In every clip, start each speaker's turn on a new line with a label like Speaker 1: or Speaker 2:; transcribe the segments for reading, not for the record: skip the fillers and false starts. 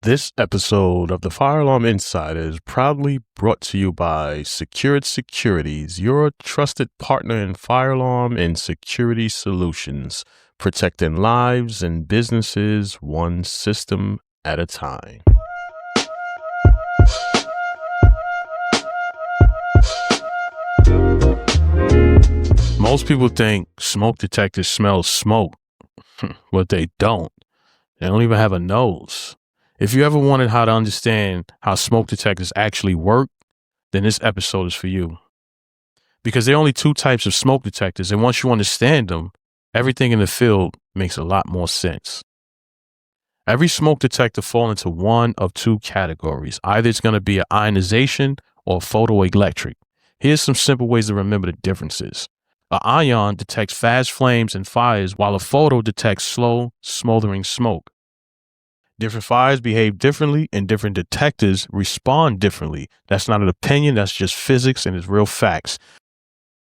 Speaker 1: This episode of the Fire Alarm Insider is proudly brought to you by Secured Securities, your trusted partner in fire alarm and security solutions, protecting lives and businesses one system at a time. Most people think smoke detectors smell smoke, but they don't. They don't even have a nose. If you ever wanted how to understand how smoke detectors actually work, then this episode is for you. Because there are only two types of smoke detectors, and once you understand them, everything in the field makes a lot more sense. Every smoke detector falls into one of two categories. Either it's going to be an ionization or photoelectric. Here's some simple ways to remember the differences. An ion detects fast flames and fires, while a photo detects slow, smoldering smoke. Different fires behave differently and different detectors respond differently. That's not an opinion, that's just physics and it's real facts.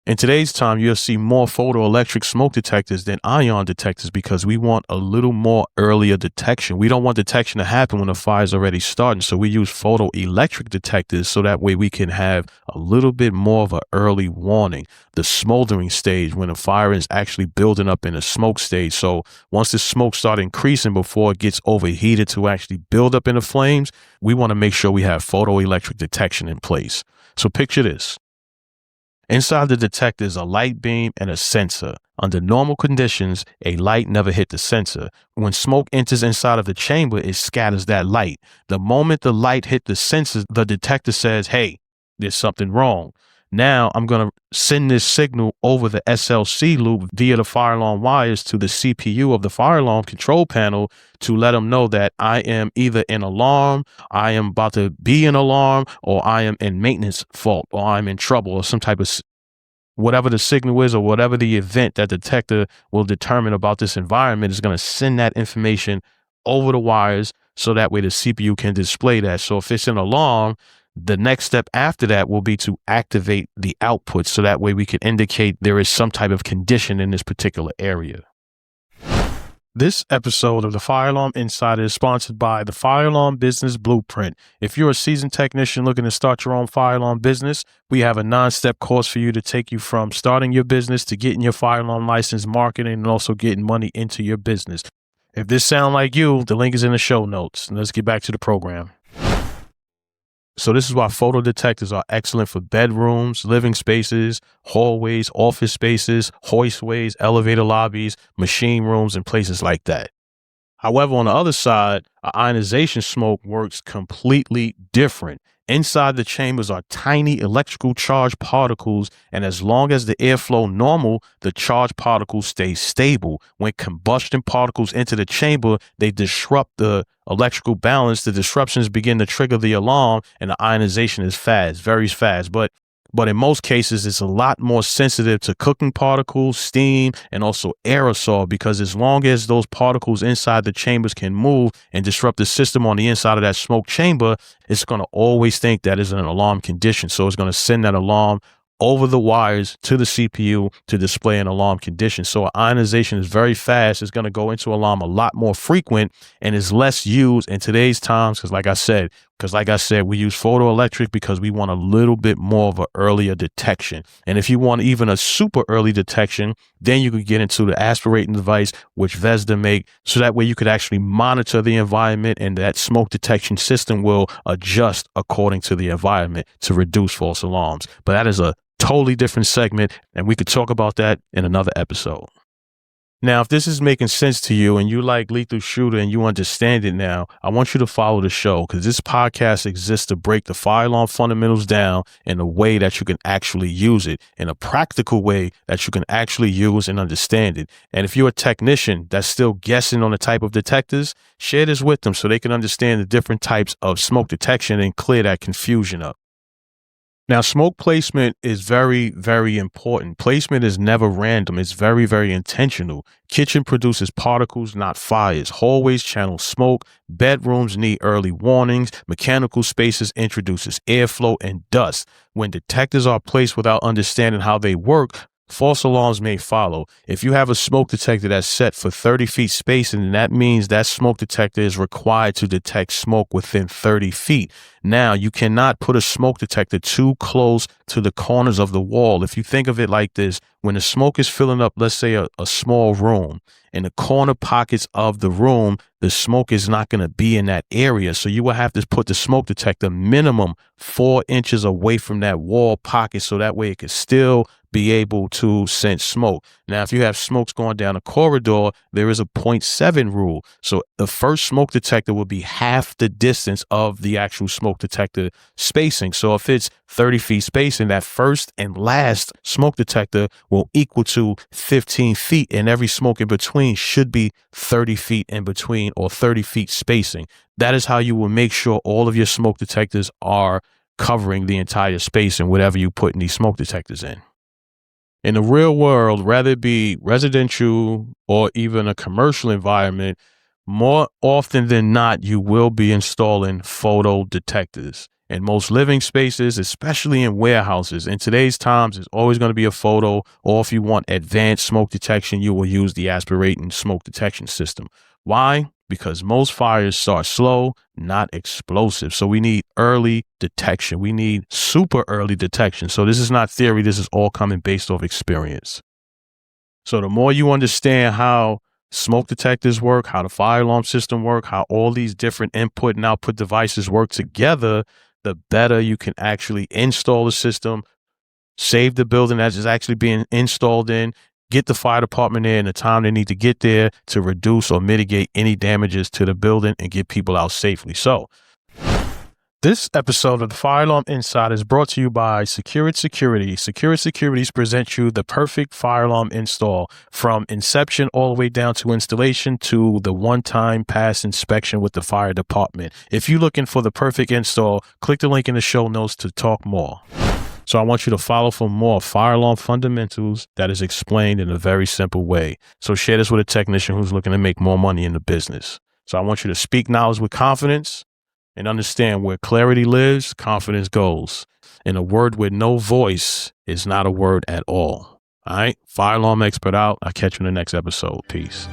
Speaker 1: In today's time, you'll see more photoelectric smoke detectors than ion detectors because we want a little more earlier detection. We don't want detection to happen when the fire's already starting. So we use photoelectric detectors so that way we can have a little bit more of an early warning. The smoldering stage, when the fire is actually building up in a smoke stage. So once the smoke starts increasing before it gets overheated to actually build up in the flames, we want to make sure we have photoelectric detection in place. So picture this. Inside the detector is a light beam and a sensor. Under normal conditions, a light never hit the sensor. When smoke enters inside of the chamber, it scatters that light. The moment the light hit the sensor, the detector says, hey, there's something wrong. Now I'm going to send this signal over the SLC loop via the fire alarm wires to the CPU of the fire alarm control panel to let them know that I am either in alarm, I am about to be in alarm, or I am in maintenance fault, or I'm in trouble, or some type of whatever the signal is, or whatever the event that the detector will determine about this environment is going to send that information over the wires so that way the CPU can display that. So if it's an alarm, the next step after that will be to activate the output so that way we can indicate there is some type of condition in this particular area. This episode of the Fire Alarm Insider is sponsored by the Fire Alarm Business Blueprint. If you're a seasoned technician looking to start your own fire alarm business, we have a 9-step course for you to take you from starting your business to getting your fire alarm license, marketing, and also getting money into your business. If this sounds like you, the link is in the show notes. Let's get back to the program. So this is why photo detectors are excellent for bedrooms, living spaces, hallways, office spaces, hoistways, elevator lobbies, machine rooms, and places like that. However, on the other side, ionization smoke works completely different. Inside the chambers are tiny electrical charged particles, and as long as the airflow normal, the charged particles stay stable. When combustion particles enter the chamber, they disrupt the electrical balance. The disruptions begin to trigger the alarm, and the ionization is fast, very fast. But in most cases, it's a lot more sensitive to cooking particles, steam, and also aerosol, because as long as those particles inside the chambers can move and disrupt the system on the inside of that smoke chamber, it's going to always think that is an alarm condition. So it's going to send that alarm over the wires to the CPU to display an alarm condition. So ionization is very fast. It's going to go into alarm a lot more frequent and is less used in today's times because like I said, we use photoelectric because we want a little bit more of an earlier detection. And if you want even a super early detection, then you could get into the aspirating device, which Vesda make, so that way you could actually monitor the environment and that smoke detection system will adjust according to the environment to reduce false alarms. But that is a totally different segment, and we could talk about that in another episode. Now, if this is making sense to you and you like Lethal Shooter and you understand it now, I want you to follow the show because this podcast exists to break the fire alarm fundamentals down in a way that you can actually use it, in a practical way that you can actually use and understand it. And if you're a technician that's still guessing on the type of detectors, share this with them so they can understand the different types of smoke detection and clear that confusion up. Now, smoke placement is very, very important. Placement is never random. It's very, very intentional. Kitchen produces particles, not fires. Hallways channel smoke. Bedrooms need early warnings. Mechanical spaces introduces airflow and dust. When detectors are placed without understanding how they work, false alarms may follow. If you have a smoke detector that's set for 30 feet spacing, then that means that smoke detector is required to detect smoke within 30 feet. Now, you cannot put a smoke detector too close to the corners of the wall. If you think of it like this, when the smoke is filling up, let's say a small room, in the corner pockets of the room, the smoke is not going to be in that area. So you will have to put the smoke detector minimum 4 inches away from that wall pocket, so that way it can still be able to sense smoke. Now, if you have smokes going down a corridor, there is a 0.7 rule. So the first smoke detector will be half the distance of the actual smoke detector spacing. So if it's 30 feet spacing, that first and last smoke detector will equal to 15 feet, and every smoke in between should be 30 feet in between, or 30 feet spacing. That is how you will make sure all of your smoke detectors are covering the entire space and whatever you put in these smoke detectors in. In the real world, whether it be residential or even a commercial environment, more often than not, you will be installing photo detectors. In most living spaces, especially in warehouses, in today's times, it's always going to be a photo, or if you want advanced smoke detection, you will use the aspirating smoke detection system. Why? Because most fires start slow, not explosive. So we need early detection. We need super early detection. So this is not theory. This is all coming based off experience. So the more you understand how smoke detectors work, how the fire alarm system work, how all these different input and output devices work together, the better you can actually install the system, save the building that is actually being installed in, get the fire department there in the time they need to get there to reduce or mitigate any damages to the building and get people out safely. So this episode of the Fire Alarm Insight is brought to you by Securit Security. Securit Securities presents you the perfect fire alarm install, from inception all the way down to installation to the one-time pass inspection with the fire department. If you're looking for the perfect install, click the link in the show notes to talk more. So I want you to follow for more fire alarm fundamentals that is explained in a very simple way. So share this with a technician who's looking to make more money in the business. So I want you to speak knowledge with confidence and understand where clarity lives, confidence goes. And a word with no voice is not a word at all. All right. Fire alarm expert out. I'll catch you in the next episode. Peace.